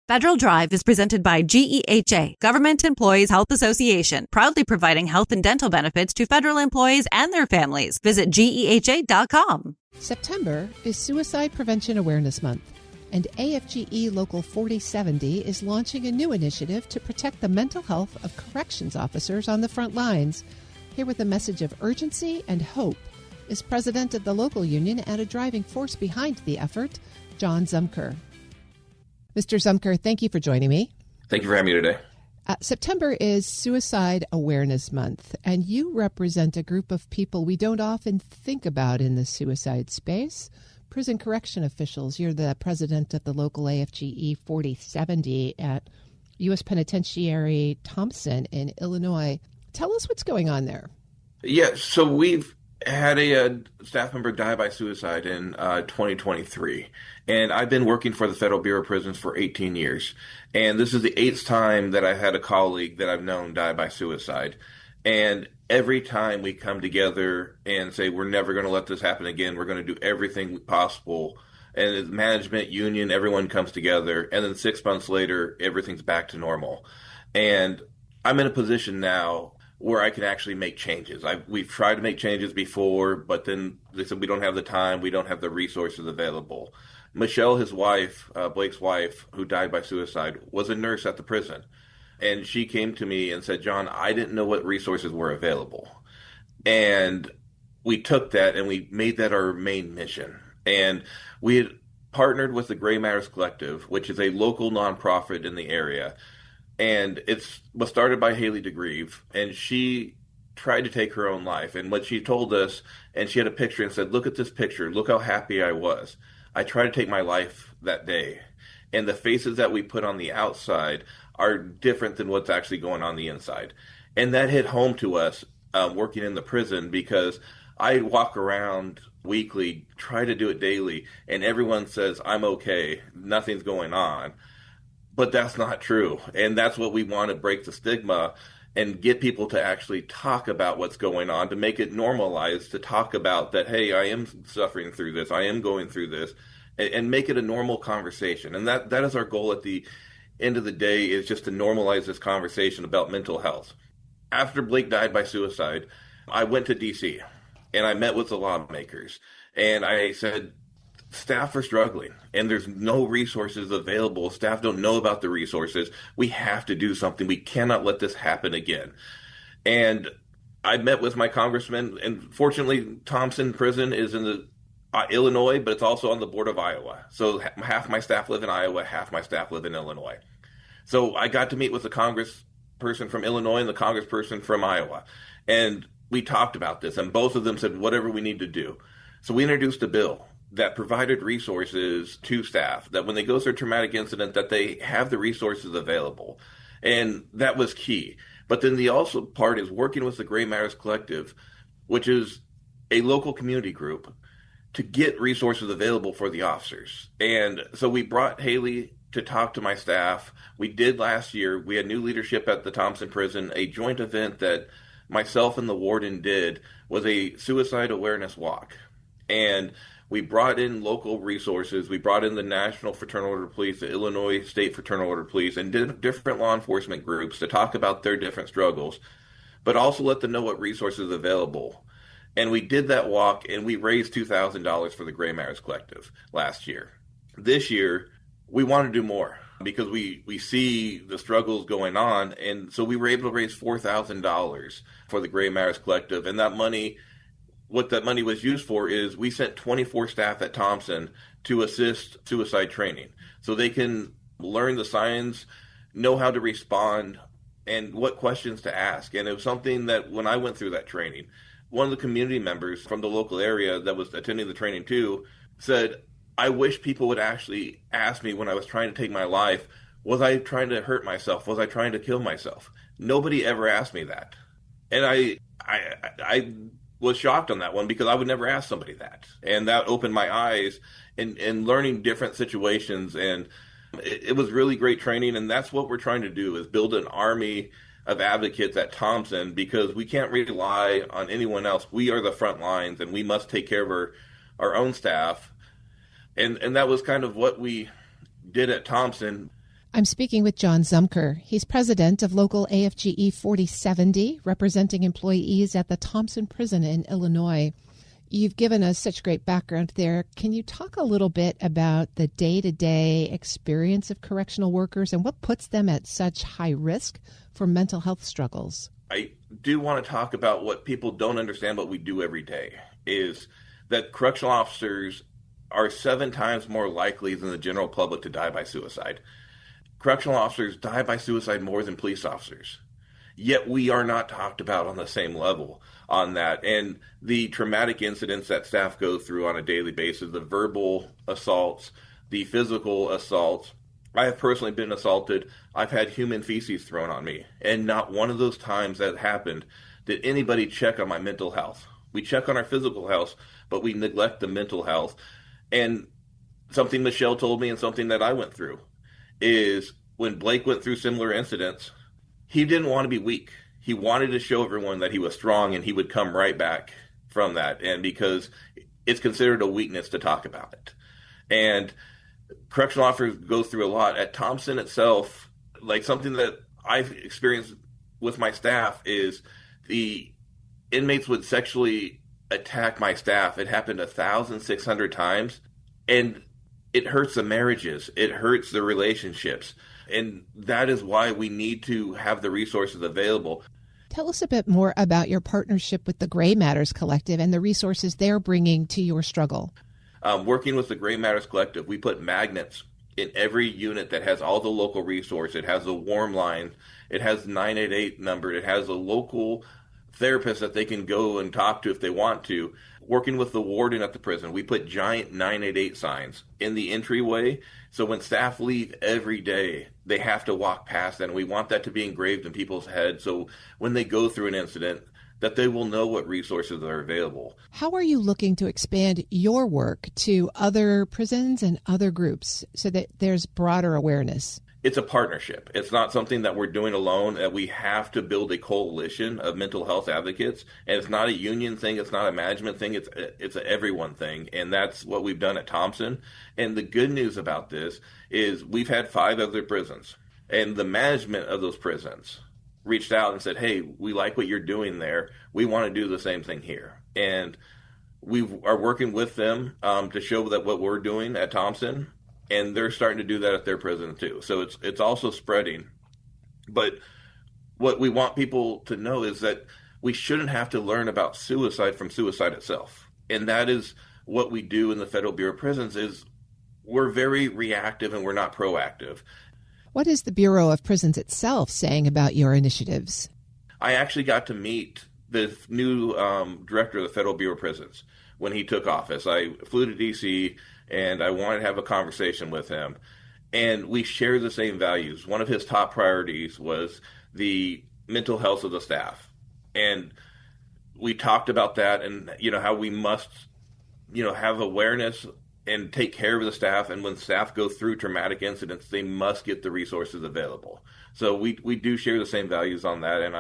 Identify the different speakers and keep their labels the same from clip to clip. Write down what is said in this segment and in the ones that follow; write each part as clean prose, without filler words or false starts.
Speaker 1: Federal Drive is presented by GEHA, Government Employees Health Association, proudly providing health and dental benefits to federal employees and their families. Visit GEHA.com.
Speaker 2: September is Suicide Prevention Awareness Month, and AFGE Local 4070 is launching a new initiative to protect the mental health of corrections officers on the front lines. Here with a message of urgency and hope is President of the local union and a driving force behind the effort, John Zumker. Mr. Zumker, thank you for joining me.
Speaker 3: Thank you for having me today.
Speaker 2: September is Suicide Awareness Month, and you represent a group of people we don't often think about in the suicide space. Prison correction officials. You're the president of the local AFGE 4070 at U.S. Penitentiary Thompson in Illinois. Tell us what's going on there.
Speaker 3: Yeah, so we've had a staff member die by suicide in 2023, and I've been working for the Federal Bureau of Prisons for 18 years, and this is the 8th time that I've had a colleague that I've known die by suicide, and every time we come together and say we're never going to let this happen again, we're going to do everything possible, and the management, union, everyone comes together, and then 6 months later, everything's back to normal, and I'm in a position now where I can actually make changes. We've tried to make changes before, but then they said we don't have the time, we don't have the resources available. Michelle, his wife, Blake's wife, who died by suicide, was a nurse at the prison. And she came to me and said, John, I didn't know what resources were available. And we took that and we made that our main mission. And we had partnered with the Gray Matters Collective, which is a local nonprofit in the area. And it was started by Haley DeGrieve, and she tried to take her own life. And what she told us, and she had a picture and said, look at this picture. Look how happy I was. I tried to take my life that day. And the faces that we put on the outside are different than what's actually going on the inside. And that hit home to us working in the prison, because I walk around weekly, try to do it daily, and everyone says, I'm okay, nothing's going on. But that's not true. And that's what we want to break the stigma and get people to actually talk about what's going on, to make it normalized, to talk about that, hey, I am suffering through this, I am going through this, and make it a normal conversation. And that is our goal at the end of the day, is just to normalize this conversation about mental health. After Blake died by suicide, I went to D.C. and I met with the lawmakers. And I said, staff are struggling and there's no resources available. Staff don't know about the resources. We have to do something. We cannot let this happen again. And I met with my congressman, and fortunately, Thompson Prison is in the Illinois, but it's also on the board of Iowa. So half my staff live in Iowa, half my staff live in Illinois. So I got to meet with the congressperson from Illinois and the congressperson from Iowa. And we talked about this, and both of them said, whatever we need to do. So we introduced a bill that provided resources to staff, that when they go through a traumatic incident, that they have the resources available. And that was key. But then the also part is working with the Gray Matters Collective, which is a local community group, to get resources available for the officers. And so we brought Haley to talk to my staff. We did last year. We had new leadership at the Thompson Prison. A joint event that myself and the warden did was a suicide awareness walk. And we brought in local resources. We brought in the National Fraternal Order Police, the Illinois State Fraternal Order Police, and different law enforcement groups to talk about their different struggles, but also let them know what resources are available. And we did that walk, and we raised $2,000 for the Gray Matters Collective last year. This year, we want to do more because we see the struggles going on, and so we were able to raise $4,000 for the Gray Matters Collective, and that money, what that money was used for is we sent 24 staff at Thompson to assist suicide training so they can learn the signs, know how to respond, and what questions to ask. And it was something that when I went through that training, one of the community members from the local area that was attending the training too said, I wish people would actually ask me when I was trying to take my life, was I trying to hurt myself? Was I trying to kill myself? Nobody ever asked me that. And I was shocked on that one because I would never ask somebody that. And that opened my eyes in learning different situations. And it was really great training. And that's what we're trying to do, is build an army of advocates at Thompson, because we can't rely on anyone else. We are the front lines, and we must take care of our own staff. And that was kind of what we did at Thompson.
Speaker 2: I'm speaking with John Zumker. He's president of Local AFGE 4070, representing employees at the Thompson Prison in Illinois. You've given us such great background there. Can you talk a little bit about the day-to-day experience of correctional workers and what puts them at such high risk for mental health struggles?
Speaker 3: I do want to talk about what people don't understand, what we do every day, is that correctional officers are 7 times more likely than the general public to die by suicide. Correctional officers die by suicide more than police officers. Yet we are not talked about on the same level on that. And the traumatic incidents that staff go through on a daily basis, the verbal assaults, the physical assaults. I have personally been assaulted. I've had human feces thrown on me. And not one of those times that happened did anybody check on my mental health. We check on our physical health, but we neglect the mental health. And something Michelle told me and something that I went through is when Blake went through similar incidents, he didn't want to be weak. He wanted to show everyone that he was strong and he would come right back from that. And because it's considered a weakness to talk about it. And correctional officers go through a lot. At Thompson itself, like something that I've experienced with my staff is the inmates would sexually attack my staff. It happened 1,600 times. And it hurts the marriages. It hurts the relationships. And that is why we need to have the resources available.
Speaker 2: Tell us a bit more about your partnership with the Gray Matters Collective and the resources they're bringing to your struggle.
Speaker 3: Working with the Gray Matters Collective, we put magnets in every unit that has all the local resources. It has a warm line. It has 988 number. It has a local therapist that they can go and talk to if they want to. Working with the warden at the prison, we put giant 988 signs in the entryway. So when staff leave every day, they have to walk past, and we want that to be engraved in people's heads. So when they go through an incident, that they will know what resources are available.
Speaker 2: How are you looking to expand your work to other prisons and other groups so that there's broader awareness?
Speaker 3: It's a partnership. It's not something that we're doing alone. We have to build a coalition of mental health advocates, and it's not a union thing. It's not a management thing. It's an everyone thing, and that's what we've done at Thompson. And the good news about this is we've had 5 other prisons, and the management of those prisons reached out and said, hey, we like what you're doing there. We want to do the same thing here. And we are working with them to show that what we're doing at Thompson, and they're starting to do that at their prison too. So it's also spreading. But what we want people to know is that we shouldn't have to learn about suicide from suicide itself. And that is what we do in the Federal Bureau of Prisons is we're very reactive and we're not proactive.
Speaker 2: What is the Bureau of Prisons itself saying about your initiatives?
Speaker 3: I actually got to meet the new director of the Federal Bureau of Prisons when he took office. I flew to D.C., and I wanted to have a conversation with him. And we share the same values. One of his top priorities was the mental health of the staff. And we talked about that and, how we must, have awareness and take care of the staff. And when staff go through traumatic incidents, they must get the resources available. So we do share the same values on that. And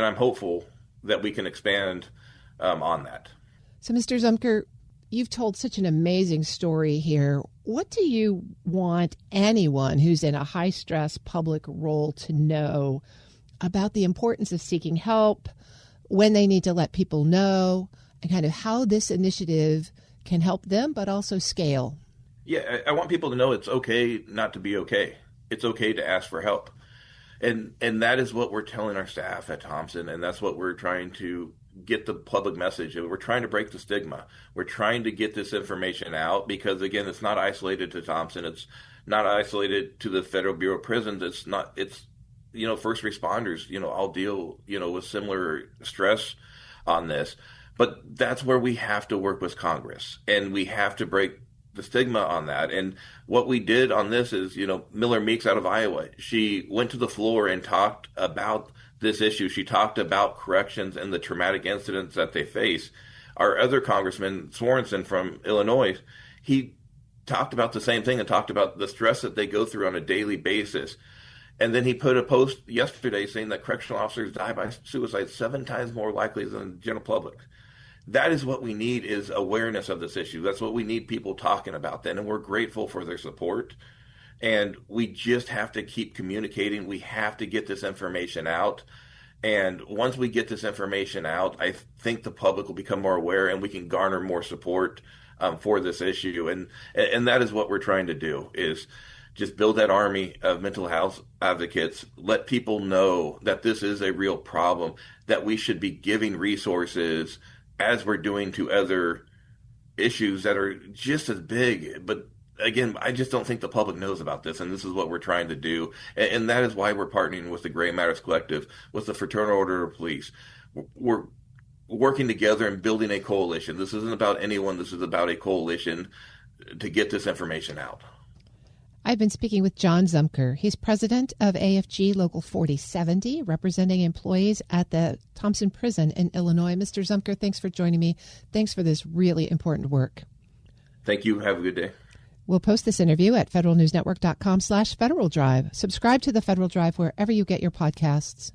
Speaker 3: I'm hopeful that we can expand on that.
Speaker 2: So, Mr. Zumker, you've told such an amazing story here. What do you want anyone who's in a high-stress public role to know about the importance of seeking help, when they need to let people know, and kind of how this initiative can help them, but also scale?
Speaker 3: Yeah, I want people to know it's okay not to be okay. It's okay to ask for help. And that is what we're telling our staff at Thompson, and that's what we're trying to get the public message. We're trying to break the stigma. We're trying to get this information out because, again, it's not isolated to Thompson. It's not isolated to the Federal Bureau of Prisons. It's first responders, all deal, with similar stress on this. But that's where we have to work with Congress, and we have to break the stigma on that. And what we did on this is, Miller Meeks out of Iowa, she went to the floor and talked about this issue. She talked about corrections and the traumatic incidents that they face. Our other congressman, Sorensen from Illinois, he talked about the same thing and talked about the stress that they go through on a daily basis. And then he put a post yesterday saying that correctional officers die by suicide 7 times more likely than the general public. That is what we need, is awareness of this issue. That's what we need people talking about then, and we're grateful for their support. And we just have to keep communicating. We have to get this information out. And once we get this information out, I think the public will become more aware and we can garner more support for this issue. And that is what we're trying to do, is just build that army of mental health advocates, let people know that this is a real problem, that we should be giving resources as we're doing to other issues that are just as big. But again, I just don't think the public knows about this, and this is what we're trying to do. And that is why we're partnering with the Gray Matters Collective, with the Fraternal Order of Police. We're working together and building a coalition. This isn't about anyone. This is about a coalition to get this information out.
Speaker 2: I've been speaking with John Zumker. He's president of AFGE Local 4070, representing employees at the Thompson Prison in Illinois. Mr. Zumker, thanks for joining me. Thanks for this really important work.
Speaker 3: Thank you. Have a good day.
Speaker 2: We'll post this interview at federalnewsnetwork.com/Federal Drive. Subscribe to the Federal Drive wherever you get your podcasts.